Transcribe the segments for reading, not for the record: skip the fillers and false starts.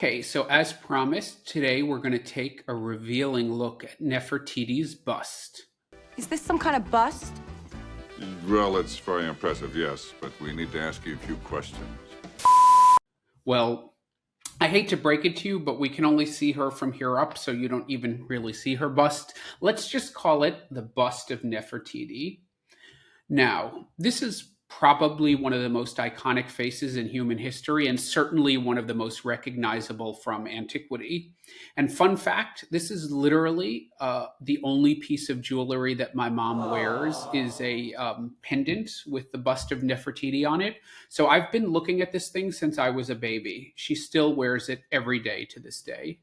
Okay, so as promised, today we're going to take a revealing look at Nefertiti's bust. Is this some kind of bust? Well, it's very impressive, yes, but we need to ask you a few questions. Well, I hate to break it to you, but we can only see her from here up, so you don't even really see her bust. Let's just call it the bust of Nefertiti. Now, this is probably one of the most iconic faces in human history and certainly one of the most recognizable from antiquity. And fun fact, this is literally the only piece of jewelry that my mom wears is a pendant with the bust of Nefertiti on it. So I've been looking at this thing since I was a baby. She still wears it every day to this day.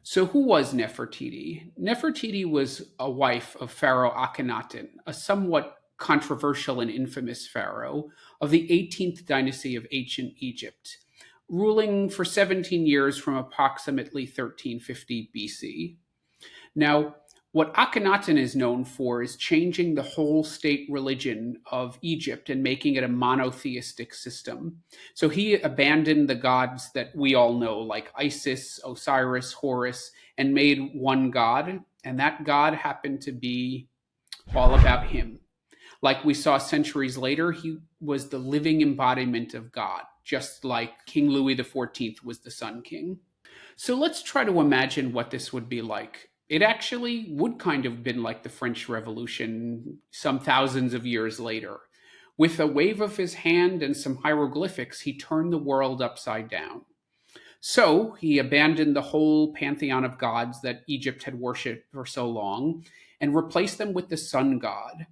So, who was Nefertiti? Nefertiti was a wife of Pharaoh Akhenaten, a somewhat controversial and infamous pharaoh of the 18th dynasty of ancient Egypt, ruling for 17 years from approximately 1350 BC. Now, what Akhenaten is known for is changing the whole state religion of Egypt and making it a monotheistic system. So he abandoned the gods that we all know, like Isis, Osiris, Horus, and made one god. And that god happened to be all about him. Like we saw centuries later, he was the living embodiment of God, just like King Louis XIV was the Sun King. So let's try to imagine what this would be like. It actually would kind of been like the French Revolution some thousands of years later. With a wave of his hand and some hieroglyphics, he turned the world upside down. So he abandoned the whole pantheon of gods that Egypt had worshipped for so long and replaced them with the sun god.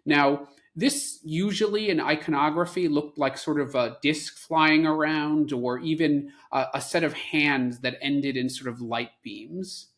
Now, this usually in iconography looked like sort of a disc flying around or even a set of hands that ended in sort of light beams.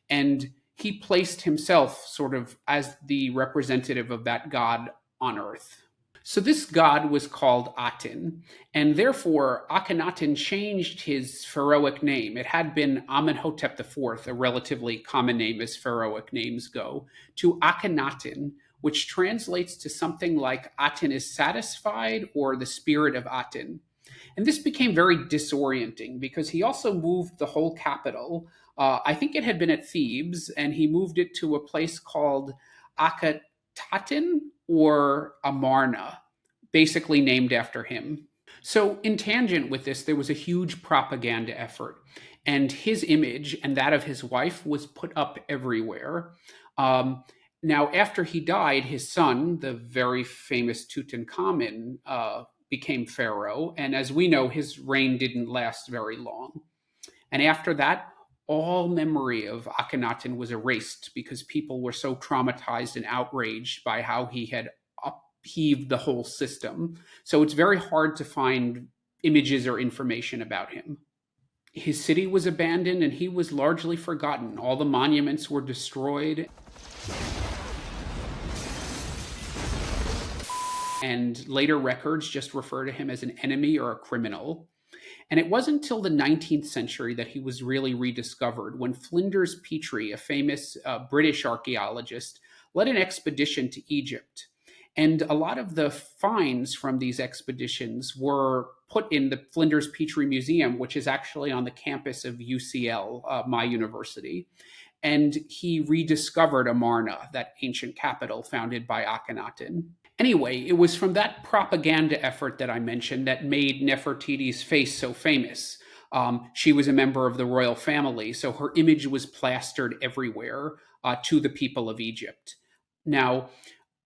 And he placed himself sort of as the representative of that god on earth. So this god was called Aten, and therefore Akhenaten changed his pharaohic name. It had been Amenhotep IV, a relatively common name as pharaohic names go, to Akhenaten, which translates to something like Aten is satisfied or the spirit of Aten. And this became very disorienting because he also moved the whole capital. I think it had been at Thebes, and he moved it to a place called Akhetaten or Amarna, basically named after him. So, in tangent with this, there was a huge propaganda effort, and his image and that of his wife was put up everywhere. Now, after he died, his son, the very famous Tutankhamun, became pharaoh. And as we know, his reign didn't last very long. And after that, all memory of Akhenaten was erased because people were so traumatized and outraged by how he had upheaved the whole system. So it's very hard to find images or information about him. His city was abandoned and he was largely forgotten. All the monuments were destroyed. And later records just refer to him as an enemy or a criminal. And it wasn't until the 19th century that he was really rediscovered when Flinders Petrie, a famous British archaeologist, led an expedition to Egypt. And a lot of the finds from these expeditions were put in the Flinders Petrie Museum, which is actually on the campus of UCL, my university. And he rediscovered Amarna, that ancient capital founded by Akhenaten. Anyway, it was from that propaganda effort that I mentioned that made Nefertiti's face so famous. She was a member of the royal family, so her image was plastered everywhere to the people of Egypt. Now,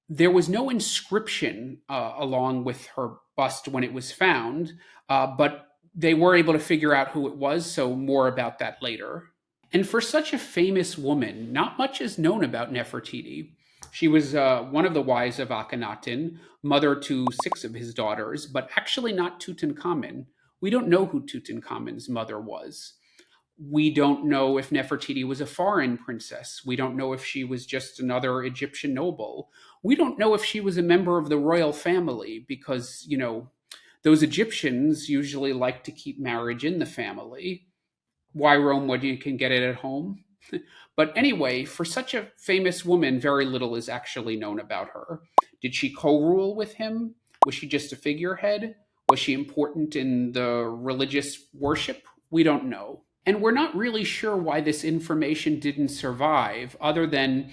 there was no inscription along with her bust when it was found, but they were able to figure out who it was, so more about that later. And for such a famous woman, not much is known about Nefertiti. She was one of the wives of Akhenaten, mother to 6 of his daughters, but actually not Tutankhamun. We don't know who Tutankhamun's mother was. We don't know if Nefertiti was a foreign princess. We don't know if she was just another Egyptian noble. We don't know if she was a member of the royal family because, those Egyptians usually like to keep marriage in the family. Why roam when you can get it at home? But anyway, for such a famous woman, very little is actually known about her. Did she co-rule with him? Was she just a figurehead? Was she important in the religious worship? We don't know. And we're not really sure why this information didn't survive, other than,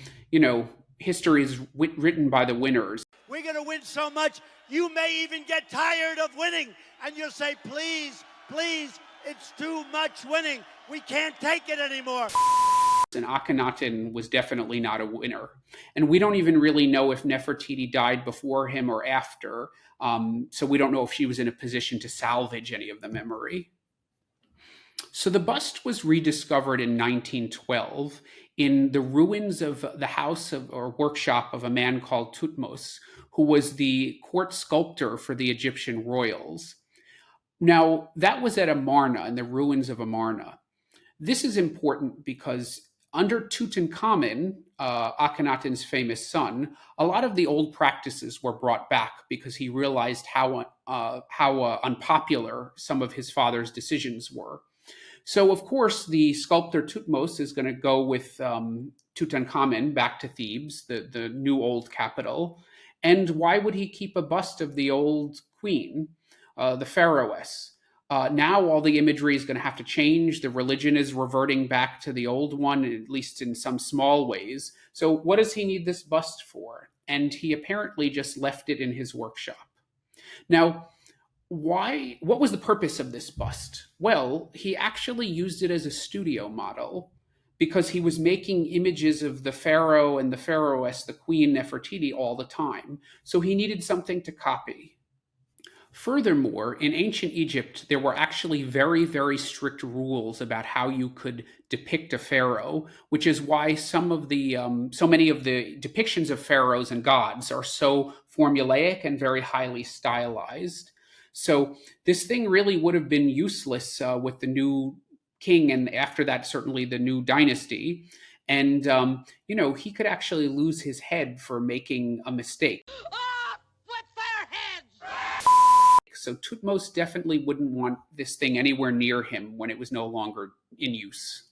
history is written by the winners. We're going to win so much, you may even get tired of winning. And you'll say, please, please, it's too much winning. We can't take it anymore. And Akhenaten was definitely not a winner. And we don't even really know if Nefertiti died before him or after. So we don't know if she was in a position to salvage any of the memory. So the bust was rediscovered in 1912 in the ruins of the house or workshop of a man called Thutmose, who was the court sculptor for the Egyptian royals. Now, that was at Amarna, in the ruins of Amarna. This is important because under Tutankhamun, Akhenaten's famous son, a lot of the old practices were brought back because he realized how unpopular some of his father's decisions were. So, of course, the sculptor Thutmose is going to go with Tutankhamun back to Thebes, the new old capital. And why would he keep a bust of the old queen, the pharaohess? Now all the imagery is going to have to change. The religion is reverting back to the old one, at least in some small ways. So what does he need this bust for? And he apparently just left it in his workshop. Now, what was the purpose of this bust? Well, he actually used it as a studio model because he was making images of the pharaoh and the pharaohess, the queen Nefertiti, all the time. So he needed something to copy. Furthermore, in ancient Egypt, there were actually very, very strict rules about how you could depict a pharaoh, which is why so many of the depictions of pharaohs and gods are so formulaic and very highly stylized. So this thing really would have been useless with the new king, and after that, certainly the new dynasty. And, he could actually lose his head for making a mistake. So Thutmose definitely wouldn't want this thing anywhere near him when it was no longer in use.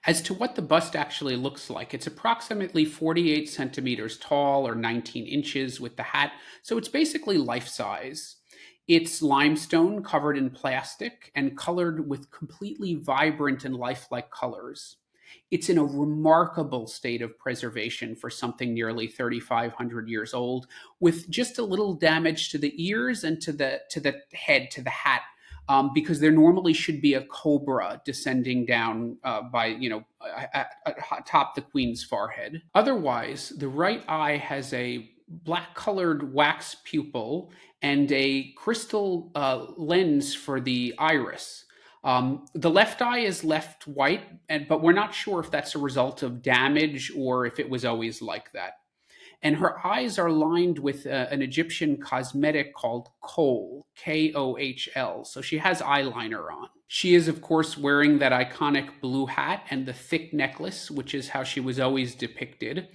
As to what the bust actually looks like, it's approximately 48 centimeters tall or 19 inches with the hat, so it's basically life-size. It's limestone covered in plastic and colored with completely vibrant and lifelike colors. It's in a remarkable state of preservation for something nearly 3,500 years old, with just a little damage to the ears and to the head, to the hat, because there normally should be a cobra descending down atop the queen's forehead. Otherwise, the right eye has a black-colored wax pupil and a crystal lens for the iris. The left eye is left white, but we're not sure if that's a result of damage or if it was always like that. And her eyes are lined with an Egyptian cosmetic called kohl, K-O-H-L. So she has eyeliner on. She is, of course, wearing that iconic blue hat and the thick necklace, which is how she was always depicted.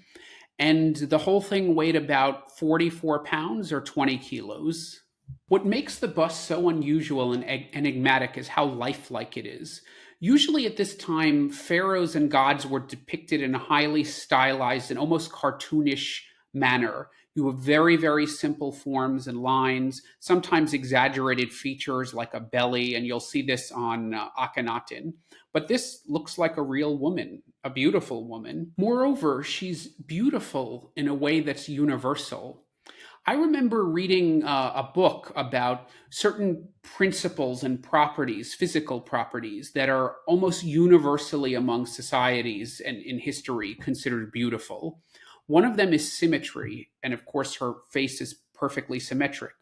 And the whole thing weighed about 44 pounds or 20 kilos. What makes the bust so unusual and enigmatic is how lifelike it is. Usually at this time, pharaohs and gods were depicted in a highly stylized and almost cartoonish manner. You have very, very simple forms and lines, sometimes exaggerated features like a belly, and you'll see this on Akhenaten. But this looks like a real woman, a beautiful woman. Moreover, she's beautiful in a way that's universal. I remember reading a book about certain principles and properties, physical properties, that are almost universally among societies and in history considered beautiful. One of them is symmetry, and of course her face is perfectly symmetric.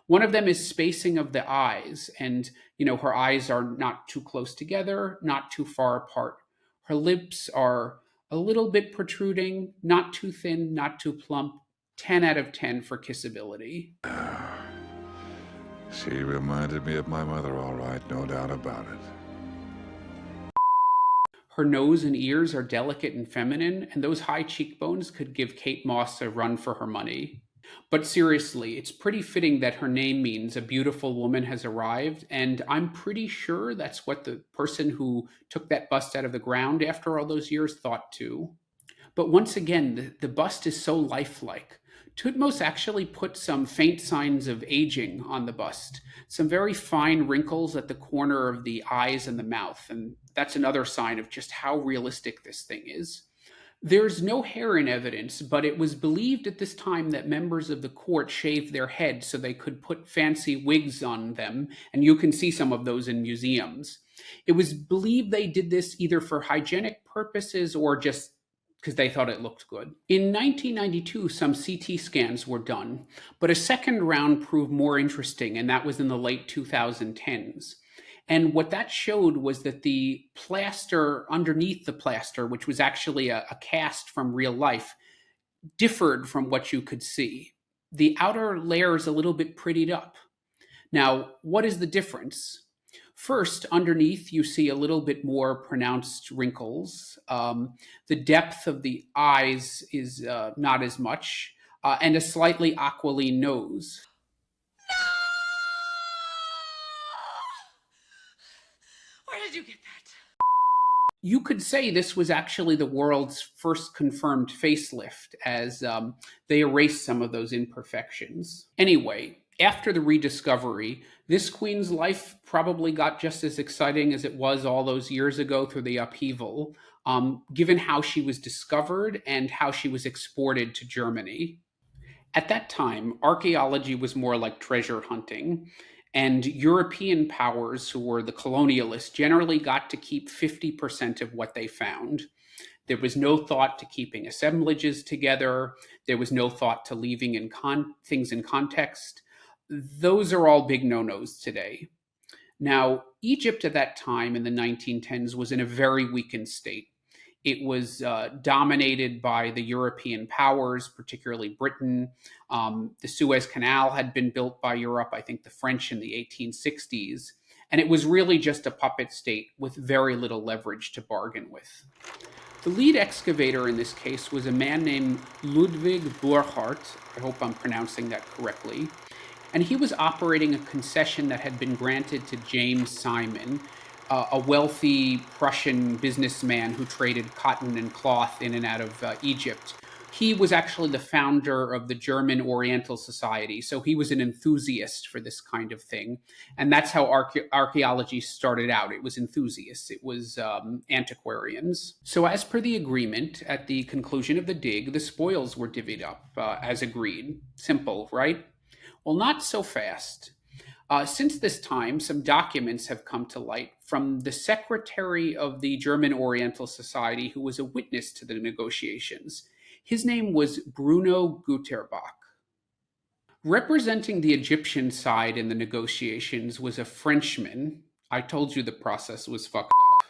One of them is spacing of the eyes, and her eyes are not too close together, not too far apart. Her lips are a little bit protruding, not too thin, not too plump. 10 out of 10 for kissability. She reminded me of my mother, all right, no doubt about it. Her nose and ears are delicate and feminine, and those high cheekbones could give Kate Moss a run for her money. But seriously, it's pretty fitting that her name means a beautiful woman has arrived, and I'm pretty sure that's what the person who took that bust out of the ground after all those years thought too. But once again, the bust is so lifelike. Thutmose actually put some faint signs of aging on the bust, some very fine wrinkles at the corner of the eyes and the mouth, and that's another sign of just how realistic this thing is. There's no hair in evidence, but it was believed at this time that members of the court shaved their heads so they could put fancy wigs on them, and you can see some of those in museums. It was believed they did this either for hygienic purposes or just because they thought it looked good. In 1992, some CT scans were done, but a second round proved more interesting, and that was in the late 2010s. And what that showed was that the plaster underneath the plaster, which was actually a cast from real life, differed from what you could see. The outer layer is a little bit prettied up. Now, what is the difference? First, underneath, you see a little bit more pronounced wrinkles. The depth of the eyes is not as much, and a slightly aquiline nose. Where did you get that? You could say this was actually the world's first confirmed facelift, as they erased some of those imperfections. Anyway, after the rediscovery, this queen's life probably got just as exciting as it was all those years ago through the upheaval, given how she was discovered and how she was exported to Germany. At that time, archaeology was more like treasure hunting, and European powers, who were the colonialists, generally got to keep 50% of what they found. There was no thought to keeping assemblages together. There was no thought to leaving things in context. Those are all big no-nos today. Now, Egypt at that time in the 1910s was in a very weakened state. It was dominated by the European powers, particularly Britain. The Suez Canal had been built by Europe, I think the French in the 1860s. And it was really just a puppet state with very little leverage to bargain with. The lead excavator in this case was a man named Ludwig Burckhardt. I hope I'm pronouncing that correctly. And he was operating a concession that had been granted to James Simon, a wealthy Prussian businessman who traded cotton and cloth in and out of Egypt. He was actually the founder of the German Oriental Society, so he was an enthusiast for this kind of thing. And that's how archaeology started out. It was enthusiasts. It was antiquarians. So as per the agreement, at the conclusion of the dig, the spoils were divvied up as agreed. Simple, right? Well, not so fast. Since this time, some documents have come to light from the secretary of the German Oriental Society, who was a witness to the negotiations. His name was Bruno Guterbach. Representing the Egyptian side in the negotiations was a Frenchman. I told you the process was fucked up.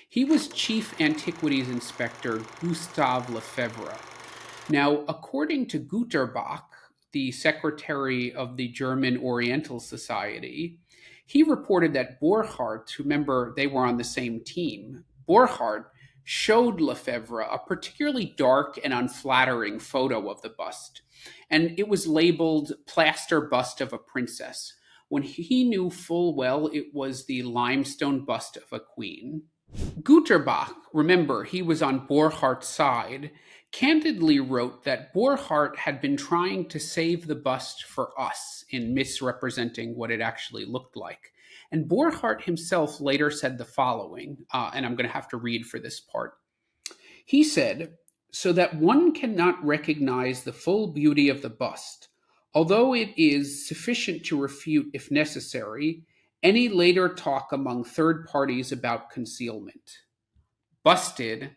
He was Chief Antiquities Inspector Gustave Lefebvre. Now, according to Guterbach, the secretary of the German Oriental Society, he reported that Burckhardt, remember they were on the same team, Burckhardt showed Lefebvre a particularly dark and unflattering photo of the bust, and it was labeled plaster bust of a princess, when he knew full well it was the limestone bust of a queen. Guterbach, remember, he was on Burckhardt's side, candidly wrote that Burckhardt had been trying to save the bust for us in misrepresenting what it actually looked like. And Burckhardt himself later said the following, and I'm going to have to read for this part. He said, "So that one cannot recognize the full beauty of the bust, although it is sufficient to refute, if necessary, any later talk among third parties about concealment." Busted.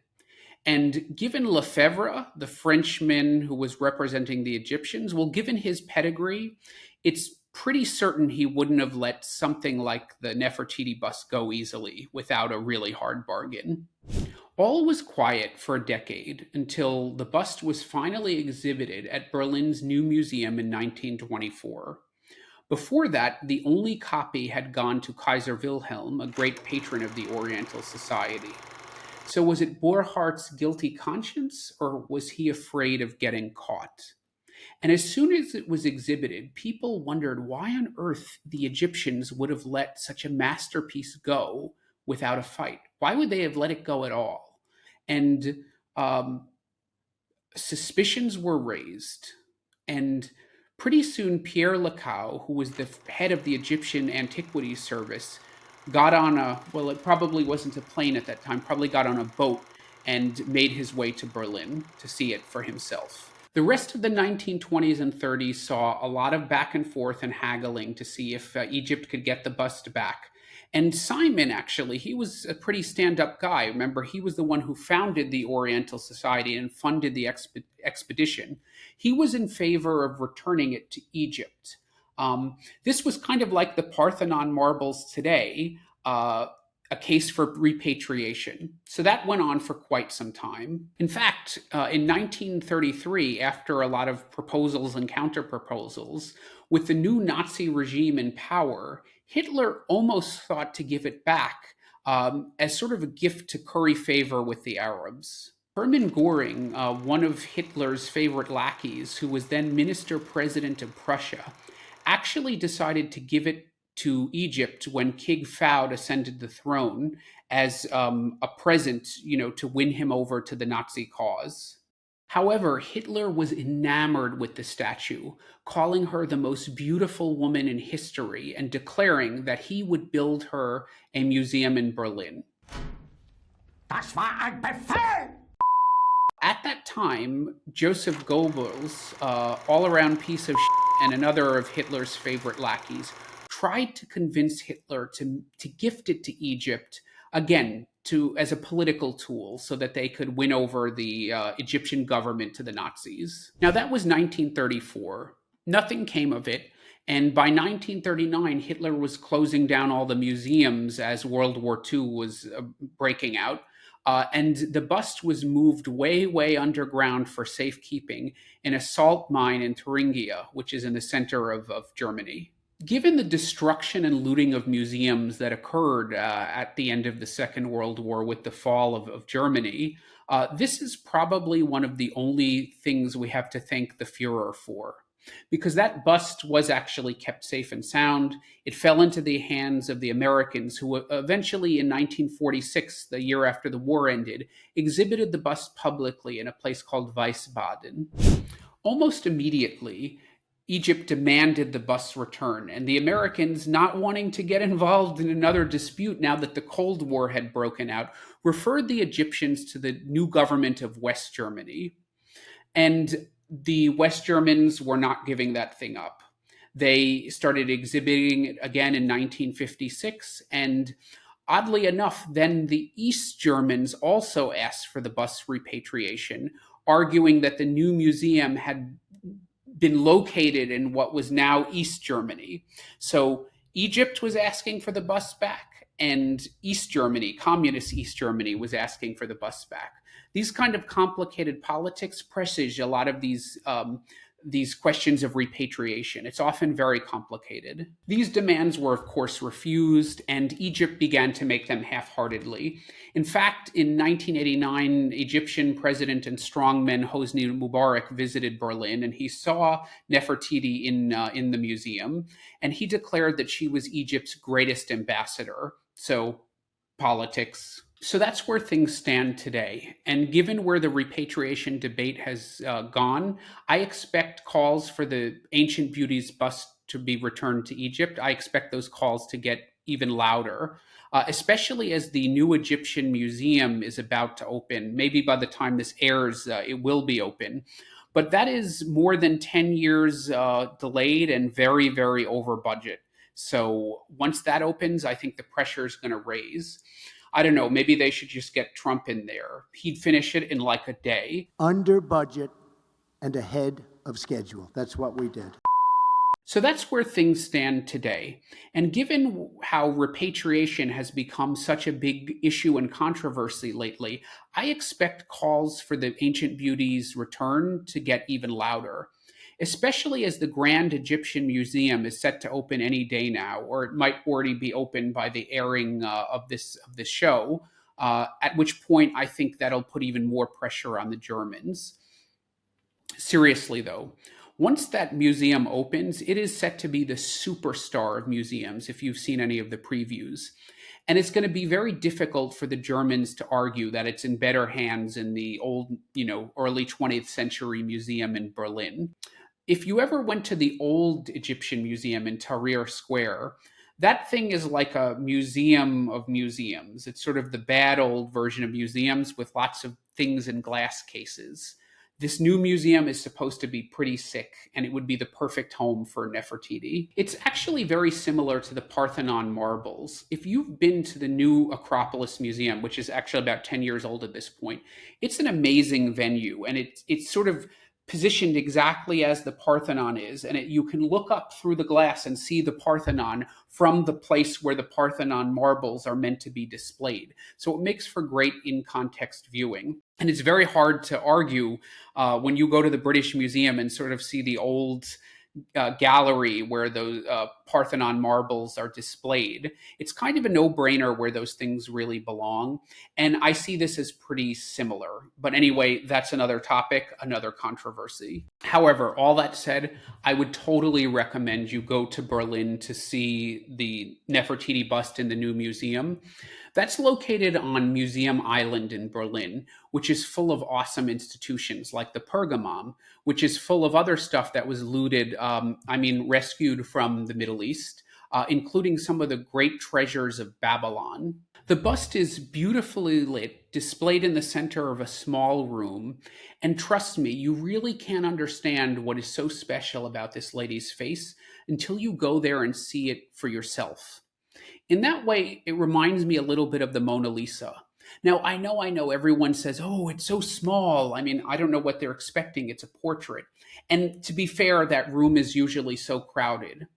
And given Lefebvre, the Frenchman who was representing the Egyptians, well, given his pedigree, it's pretty certain he wouldn't have let something like the Nefertiti bust go easily without a really hard bargain. All was quiet for a decade until the bust was finally exhibited at Berlin's New Museum in 1924. Before that, the only copy had gone to Kaiser Wilhelm, a great patron of the Oriental Society. So was it Burckhardt's guilty conscience, or was he afraid of getting caught? And as soon as it was exhibited, people wondered why on earth the Egyptians would have let such a masterpiece go without a fight. Why would they have let it go at all? And suspicions were raised. And pretty soon, Pierre Lecow, who was the head of the Egyptian Antiquities Service, got on well, it probably wasn't a plane at that time, probably got on a boat and made his way to Berlin to see it for himself. The rest of the 1920s and 30s saw a lot of back and forth and haggling to see if Egypt could get the bust back. And Simon, actually, he was a pretty stand-up guy. Remember, he was the one who founded the Oriental Society and funded the expedition. He was in favor of returning it to Egypt. This was kind of like the Parthenon marbles today, a case for repatriation. So that went on for quite some time. In fact, in 1933, after a lot of proposals and counter-proposals, with the new Nazi regime in power, Hitler almost thought to give it back as sort of a gift to curry favor with the Arabs. Hermann Goring, one of Hitler's favorite lackeys, who was then minister-president of Prussia, actually decided to give it to Egypt when King Fahd ascended the throne as a present, to win him over to the Nazi cause. However, Hitler was enamored with the statue, calling her the most beautiful woman in history and declaring that he would build her a museum in Berlin. Das war ein Befehl! At that time, Joseph Goebbels, all-around piece of shit and another of Hitler's favorite lackeys, tried to convince Hitler to gift it to Egypt, again, as a political tool so that they could win over the Egyptian government to the Nazis. Now, that was 1934. Nothing came of it. And by 1939, Hitler was closing down all the museums as World War II was breaking out. And the bust was moved way, way underground for safekeeping in a salt mine in Thuringia, which is in the center of Germany. Given the destruction and looting of museums that occurred at the end of the Second World War with the fall of Germany, this is probably one of the only things we have to thank the Fuhrer for. Because that bust was actually kept safe and sound. It fell into the hands of the Americans, who eventually in 1946, the year after the war ended, exhibited the bust publicly in a place called Wiesbaden. Almost immediately, Egypt demanded the bust's return, and the Americans, not wanting to get involved in another dispute now that the Cold War had broken out, referred the Egyptians to the new government of West Germany. And the West Germans were not giving that thing up. They started exhibiting it again in 1956, and oddly enough, then the East Germans also asked for the bust's repatriation, arguing that the new museum had been located in what was now East Germany. So Egypt was asking for the bust back, and East Germany, communist East Germany, was asking for the bust back. These kind of complicated politics presage a lot of these questions of repatriation. It's often very complicated. These demands were, of course, refused, and Egypt began to make them half-heartedly. In fact, in 1989, Egyptian president and strongman Hosni Mubarak visited Berlin, and he saw Nefertiti in the museum, and he declared that she was Egypt's greatest ambassador. So, politics. So that's where things stand today. And given where the repatriation debate has gone, I expect calls for the ancient beauties bust to be returned to Egypt. I expect those calls to get even louder, especially as the new Egyptian museum is about to open. Maybe by the time this airs, it will be open. But that is more than 10 years delayed and very, very over budget. So once that opens, I think the pressure is going to raise. I don't know, maybe they should just get Trump in there. He'd finish it in like a day. Under budget and ahead of schedule. That's what we did. So that's where things stand today. And given how repatriation has become such a big issue and controversy lately, I expect calls for the ancient beauties return to get even louder, especially as the Grand Egyptian Museum is set to open any day now, or it might already be open by the airing of this show, at which point I think that'll put even more pressure on the Germans. Seriously, though, once that museum opens, it is set to be the superstar of museums, if you've seen any of the previews. And it's going to be very difficult for the Germans to argue that it's in better hands in the old, early 20th century museum in Berlin. If you ever went to the old Egyptian museum in Tahrir Square, that thing is like a museum of museums. It's sort of the bad old version of museums with lots of things in glass cases. This new museum is supposed to be pretty sick, and it would be the perfect home for Nefertiti. It's actually very similar to the Parthenon marbles. If you've been to the new Acropolis Museum, which is actually about 10 years old at this point, it's an amazing venue, and it's sort of positioned exactly as the Parthenon is, and you can look up through the glass and see the Parthenon from the place where the Parthenon marbles are meant to be displayed. So it makes for great in-context viewing. And it's very hard to argue when you go to the British Museum and sort of see the old gallery where those Parthenon marbles are displayed. It's kind of a no-brainer where those things really belong. And I see this as pretty similar. But anyway, that's another topic, another controversy. However, all that said, I would totally recommend you go to Berlin to see the Nefertiti bust in the new museum. That's located on Museum Island in Berlin, which is full of awesome institutions like the Pergamon, which is full of other stuff that was looted, rescued from the Middle East, including some of the great treasures of Babylon. The bust is beautifully lit, displayed in the center of a small room, and trust me, you really can't understand what is so special about this lady's face until you go there and see it for yourself. In that way, it reminds me a little bit of the Mona Lisa. Now, I know everyone says, oh, it's so small. I mean, I don't know what they're expecting. It's a portrait. And to be fair, that room is usually so crowded.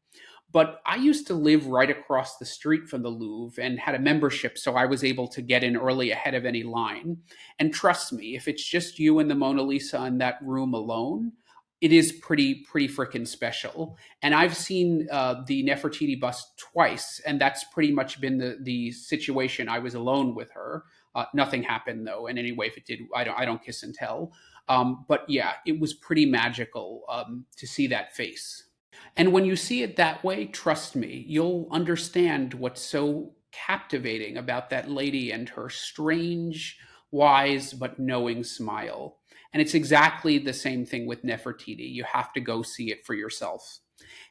But I used to live right across the street from the Louvre and had a membership, so I was able to get in early ahead of any line. And trust me, if it's just you and the Mona Lisa in that room alone, it is pretty freaking special. And I've seen the Nefertiti bust twice, and that's pretty much been the situation. I was alone with her. Nothing happened though. And anyway, if it did, I don't kiss and tell. But yeah, it was pretty magical to see that face. And when you see it that way, trust me, you'll understand what's so captivating about that lady and her strange, wise, but knowing smile. And it's exactly the same thing with Nefertiti. You have to go see it for yourself.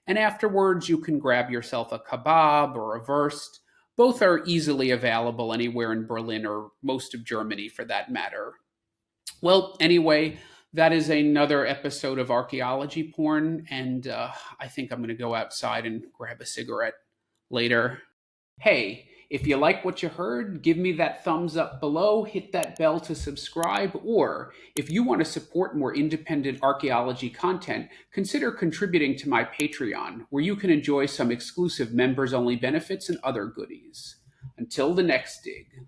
And afterwards, you can grab yourself a kebab or a wurst. Both are easily available anywhere in Berlin or most of Germany for that matter. Well, anyway, that is another episode of Archaeology Porn, and I think I'm going to go outside and grab a cigarette later. Hey, if you like what you heard, give me that thumbs up below, hit that bell to subscribe, or if you want to support more independent archaeology content, consider contributing to my Patreon, where you can enjoy some exclusive members-only benefits and other goodies. Until the next dig.